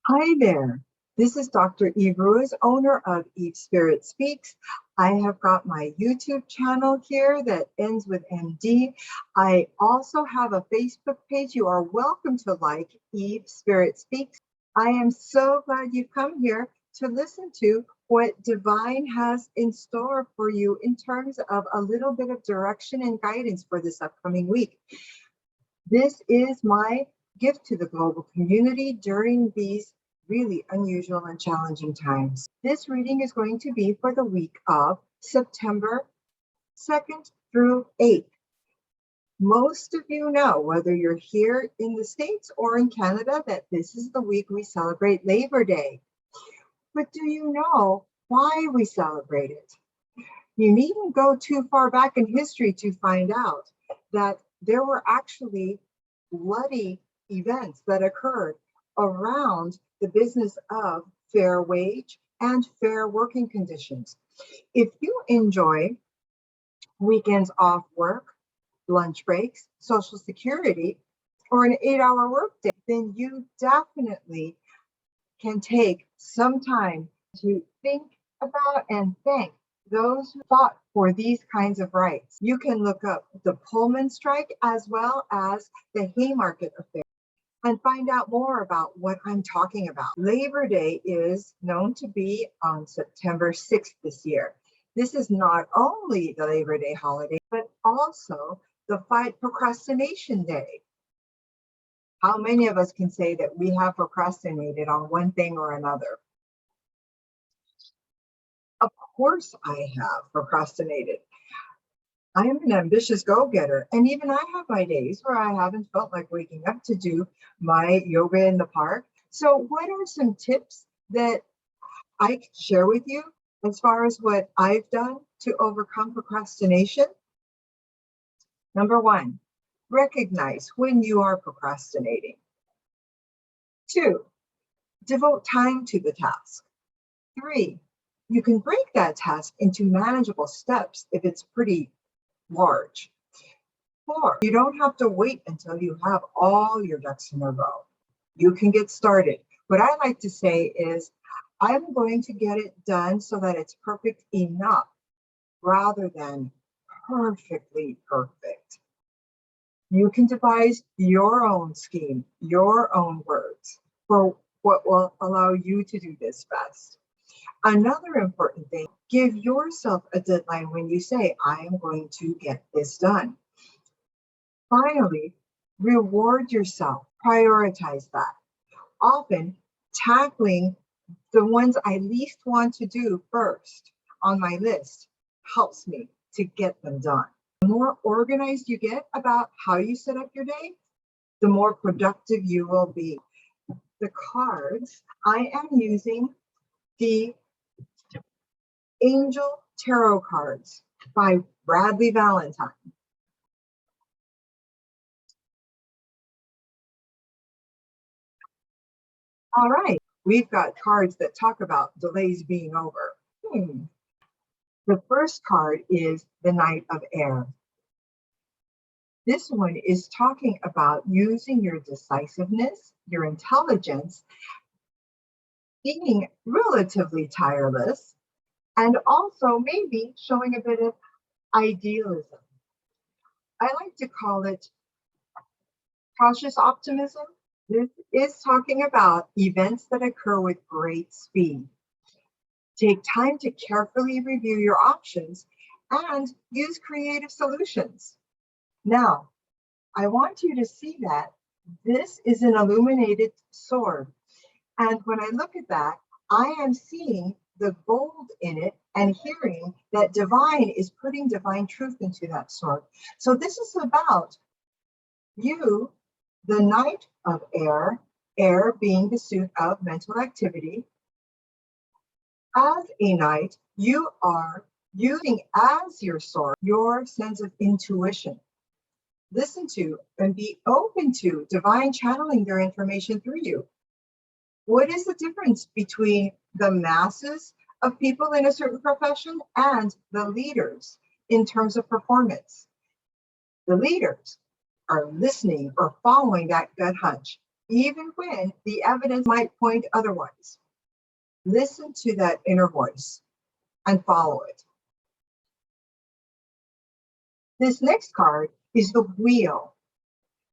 Hi there. This is Dr. Eve Ruiz, owner of SpiritSpeaks. I have got my YouTube channel here that ends with MD. I also have a Facebook page. You are welcome to like Eve Spirit Speaks. I am so glad you've come here to listen to what Divine has in store for you in terms of a little bit of direction and guidance for this upcoming week. This is my gift to the global community during these really unusual and challenging times. This reading is going to be for the week of September 2nd through 8th. Most of you know, whether you're here in the States or in Canada, that this is the week we celebrate Labor Day. But do you know why we celebrate it? You needn't go too far back in history to find out that there were actually bloody events that occurred around the business of fair wage and fair working conditions. If you enjoy weekends off work, lunch breaks, Social Security, or an 8-hour workday, then you definitely can take some time to think about and thank those who fought for these kinds of rights. You can look up the Pullman strike as well as the Haymarket affair and find out more about what I'm talking about. Labor Day is known to be on September 6th this year. This is not only the Labor Day holiday, but also the Fight Procrastination Day. How many of us can say that we have procrastinated on one thing or another? Of course I have procrastinated. I am an ambitious go-getter, and even I have my days where I haven't felt like waking up to do my yoga in the park. So what are some tips that I can share with you as far as what I've done to overcome procrastination? Number one, recognize when you are procrastinating. 2, devote time to the task. 3, you can break that task into manageable steps if it's pretty large. 4, you don't have to wait until you have all your ducks in a row. You can get started. What I like to say is, I'm going to get it done so that it's perfect enough rather than perfectly perfect. You can devise your own scheme, your own words for what will allow you to do this best. Another important thing, give yourself a deadline when you say, I am going to get this done. Finally, reward yourself, prioritize that. Often, tackling the ones I least want to do first on my list helps me to get them done. The more organized you get about how you set up your day, the more productive you will be. The cards, I am using the Angel Tarot cards by Bradley Valentine. All right, we've got cards that talk about delays being over. The first card is the Knight of Air. This one is talking about using your decisiveness, your intelligence, being relatively tireless, and also maybe showing a bit of idealism. I like to call it cautious optimism. This is talking about events that occur with great speed. Take time to carefully review your options and use creative solutions. Now, I want you to see that this is an illuminated sword. And when I look at that, I am seeing the gold in it and hearing that divine is putting divine truth into that sword. So this is about you, the Knight of Air, air being the suit of mental activity. As a knight, you are using as your sword your sense of intuition. Listen to and be open to divine channeling their information through you. What is the difference between the masses of people in a certain profession and the leaders in terms of performance? The leaders are listening or following that gut hunch. even when the evidence might point otherwise. Listen to that inner voice and follow it. This next card is the Wheel.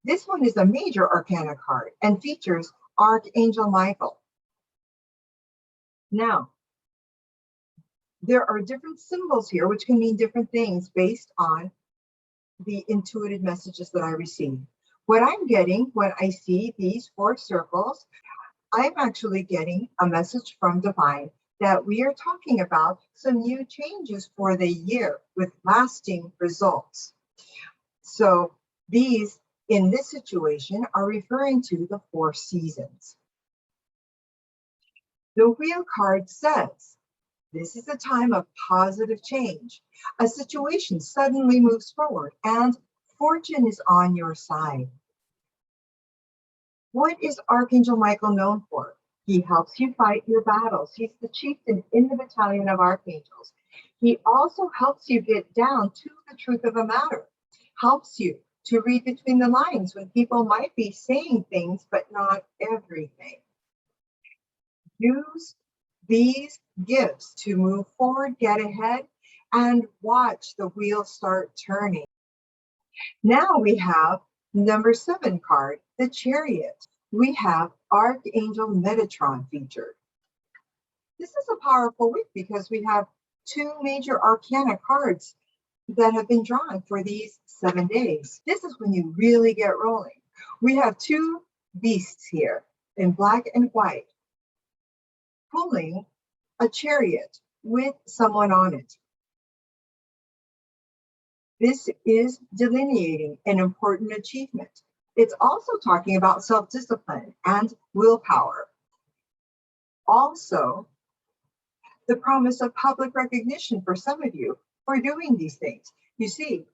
This one is a major arcana card and features Archangel Michael. Now, there are different symbols here which can mean different things based on the intuitive messages that I receive. What I'm getting when I see these 4 circles, I'm actually getting a message from Divine that we are talking about some new changes for the year with lasting results. So these, in this situation, are referring to the 4 seasons. The Wheel card says, this is a time of positive change. A situation suddenly moves forward and fortune is on your side. What is Archangel Michael known for? He helps you fight your battles. He's the chieftain in the battalion of archangels. He also helps you get down to the truth of a matter, helps you to read between the lines when people might be saying things, but not everything. Use these gifts to move forward, get ahead, and watch the wheel start turning. Now we have number 7 card, the Chariot. We have Archangel Metatron featured. This is a powerful week because we have 2 major arcana cards that have been drawn for these 7 days. This is when you really get rolling. We have 2 beasts here in black and white, pulling a chariot with someone on it. This is delineating an important achievement. It's also talking about self-discipline and willpower. Also, the promise of public recognition for some of you for doing these things. You see,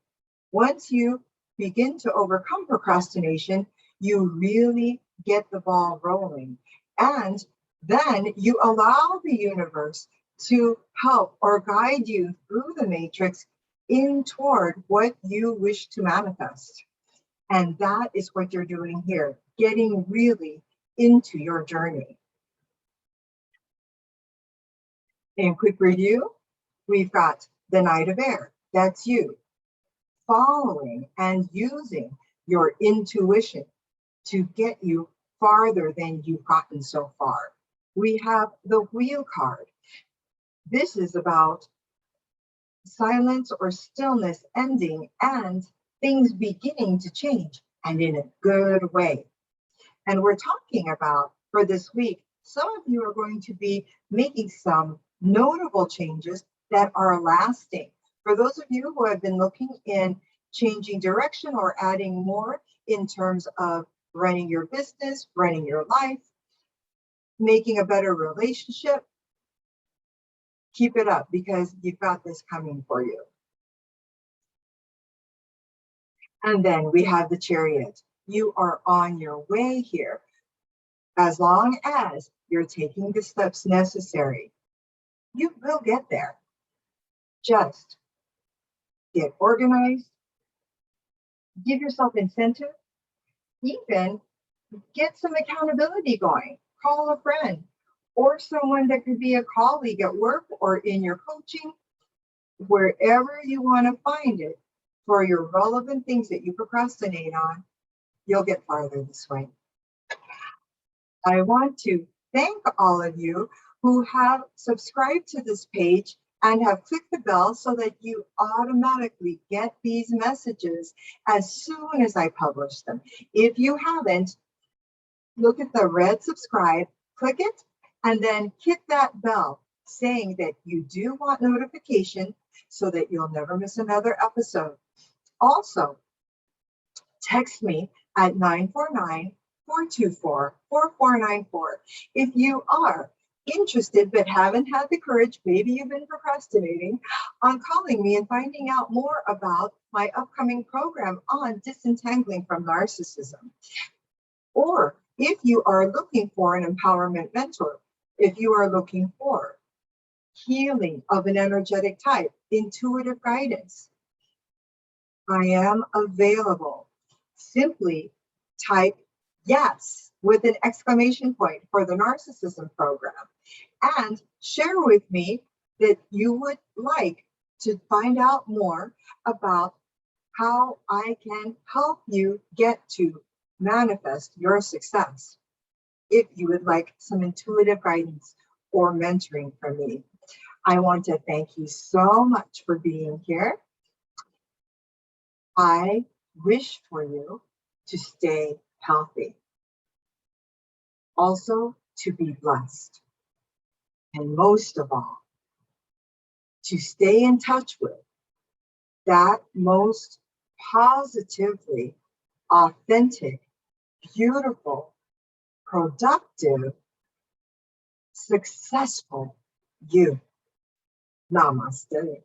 once you begin to overcome procrastination, you really get the ball rolling. And then you allow the universe to help or guide you through the matrix in toward what you wish to manifest. And that is what you're doing here, getting really into your journey. In quick review, we've got the Knight of Air. That's you, following and using your intuition to get you farther than you've gotten so far. We have the Wheel card. This is about silence or stillness ending and things beginning to change, and in a good way. And we're talking about, for this week, some of you are going to be making some notable changes that are lasting. For those of you who have been looking in changing direction or adding more in terms of running your business, running your life, making a better relationship, keep it up because you've got this coming for you. And then we have the Chariot. You are on your way here as long as you're taking the steps necessary. You will get there. Just get organized, give yourself incentive, even get some accountability going. Call a friend or someone that could be a colleague at work or in your coaching, wherever you want to find it for your relevant things that you procrastinate on, you'll get farther this way. I want to thank all of you who have subscribed to this page and have clicked the bell so that you automatically get these messages as soon as I publish them. If you haven't, look at the red subscribe, click it, and then hit that bell saying that you do want notification so that you'll never miss another episode. Also, text me at 949-424-4494 if you are interested but haven't had the courage, maybe you've been procrastinating, on calling me and finding out more about my upcoming program on disentangling from narcissism. Or if you are looking for an empowerment mentor, if you are looking for healing of an energetic type, intuitive guidance, I am available. Simply type yes with an exclamation point for the narcissism program. And share with me that you would like to find out more about how I can help you get to manifest your success. If you would like some intuitive guidance or mentoring from me, I want to thank you so much for being here. I wish for you to stay healthy, also to be blessed, and most of all, to stay in touch with that most positively authentic, beautiful, productive, successful you. Namaste.